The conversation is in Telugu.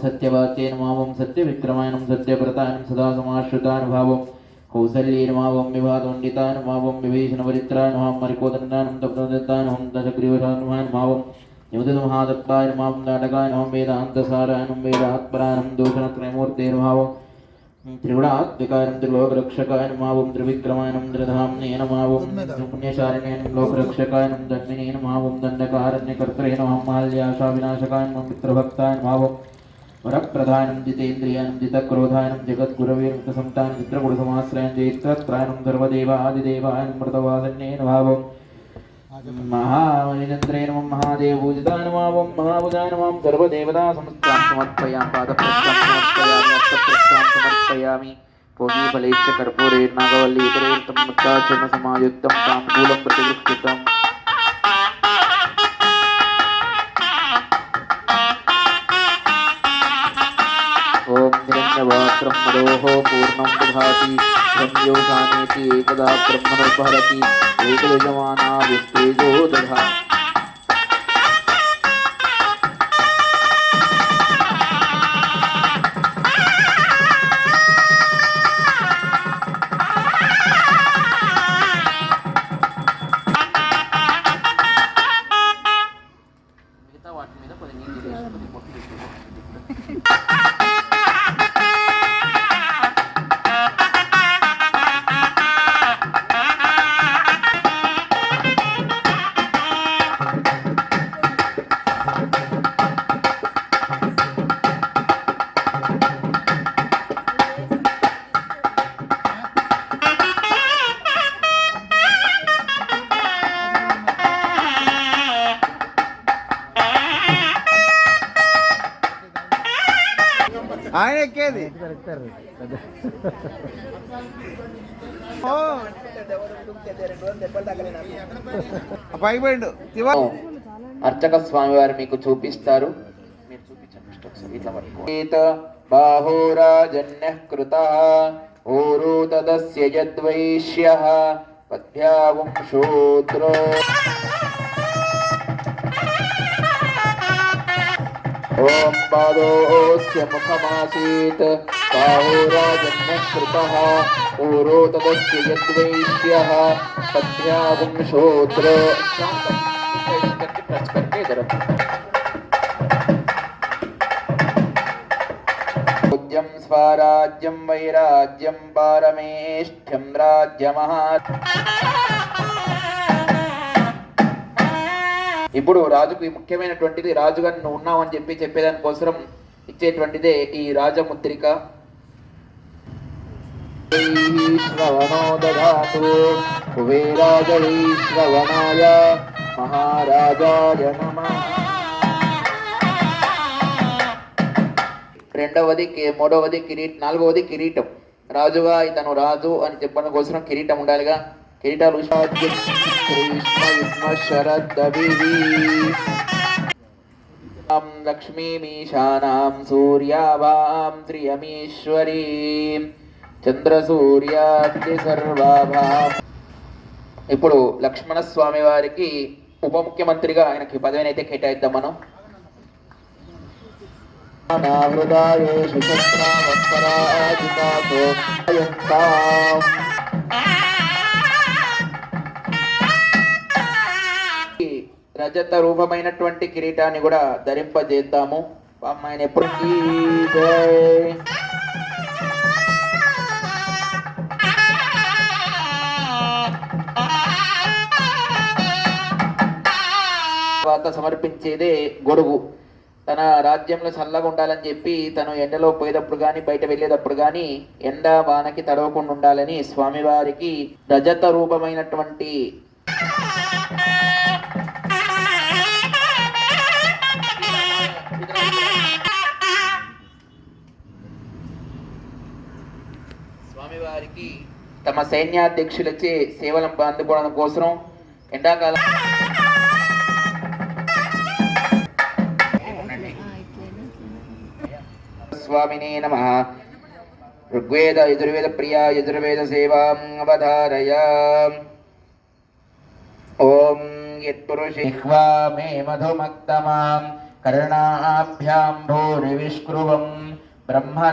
सत्यवाक्येन मावं सत्यविक्रमायणं सत्यव्रतायनं सदा समाश्रितानुभावं कौसल्येनमावं विवादोण्डितानुभावं विभीषणपरित्रानुभावं मरिकोदण्डानं तप्तदत्तानुभावं दशग्रीवशानुभावं महादत्तायनमावं नाटकायनं वेदान्तसारायणं वेदात्परायणं दूषणत्रयमूर्तेर्भावं त्रिगुणात्मिकायनं त्रिलोकरक्षकायनमावं त्रिविक्रमायनं त्रिधाम्नेनमावं पुण्यशालिनेनं लोकरक्षकायनं दन्मिनेनमावं दण्डकारण्यकर्तरेणमां माल्याशाविनाशकायनं मित्रभक्तायनमावं वरप्रधानं जितेन्द्रियानं जितक्रोधायनं जगद्गुरवेर्मुखसंतानं चित्रकूटसमाश्रयं जयत्रत्रायनं सर्वदेवादिदेवायनं मृतवासन्येन भावं महामनिन्द्रेण महादेवपूजितानुभावं महाबुधानुभावं सर्वदेवता समस्तां समर्पयामि पादप्रस्थां समर्पयामि अर्थप्रस्थां समर्पयामि भोगीफलैश्च कर्पूरेर्नागवल्लीतरैर्तं मुक्ताचरणसमायुक्तं ताम्बूलं प्रतिगृह्यताम् ॐ निरञ्जवात्रं मदोः पूर्णं दधाति ब्रह्मयोगानेति एकदा ब्रह्मणोपहरति एकयजमाना विस्तेजो दधाति మిగతా వాటి మీద కొద్దిగా నీళ్ళు వేసి కొద్దిగా పొట్టు పెట్టుకో. ఆయన ఎక్కేది పైకి పోయిండు అర్చక స్వామి వారు మీకు చూపిస్తారు. మీరు చూపించండి ఇట్లా పట్టుకో. బాహోరాజన్యః కృతః ఓరోతదస్య యద్వైశ్యః పద్భ్యావం శూద్రో ఓం పాదోస్య ముఖమాసీత్ బాహోరాజన్యః కృతః ఓరోతదస్య యద్వైశ్యః పద్భ్యావం శూద్రో పూజ్యం స్వరాజ్యం వైరాజ్యం పారమేష్ఠ్యం రాజ్యమహా. ఇప్పుడు రాజుకు ముఖ్యమైనటువంటిది, రాజుగా నువ్వు ఉన్నావని చెప్పేదానికోసం ఇచ్చేటువంటిదే ఈ రాజముద్రిక. శ్రవణో దదాతు కుబేరాజై శ్రవణాయ మహారాజాయ నమః. రెండవది మూడవది నాలుగవది కిరీటం. రాజుగా ఇతను రాజు అని చెప్పడం కోసం కిరీటం ఉండాలిగా. కిరీటాలు లక్ష్మీమీశానాం సూర్యాభాం శ్రియమీశ్వరీం చంద్రసూర్యాగ్ని సర్వాభాం. ఇప్పుడు లక్ష్మణ స్వామి వారికి ఉప ముఖ్యమంత్రిగా ఆయనకి పదవిని అయితే కేటాయిద్దాం మనం. రజత రూపమైనటువంటి కిరీటాన్ని కూడా ధరింపజేద్దాము. ఆయన ఎప్పటికీ తర్వాత సమర్పించేదే గొడుగు. తన రాజ్యంలో చల్లగా ఉండాలని చెప్పి తను ఎండలో పోయేటప్పుడు కానీ బయట వెళ్ళేటప్పుడు కానీ ఎండ వానకి తడవకుండా ఉండాలని స్వామివారికి రజత రూపమైనటువంటి స్వామివారికి తమ సైన్యాధ్యక్షులచే సేవలను అందుకోవడం కోసం ఎండాకాలం స్వామినే నమః. ఋగ్వేద యజుర్వేద ప్రియా యజుర్వేద సేవాం అవధారయ. ఓం యత్పురుషిహ్వా మే మధుమక్తమాం कर्णाभ्यां भूरिविष्कृवं ब्रह्म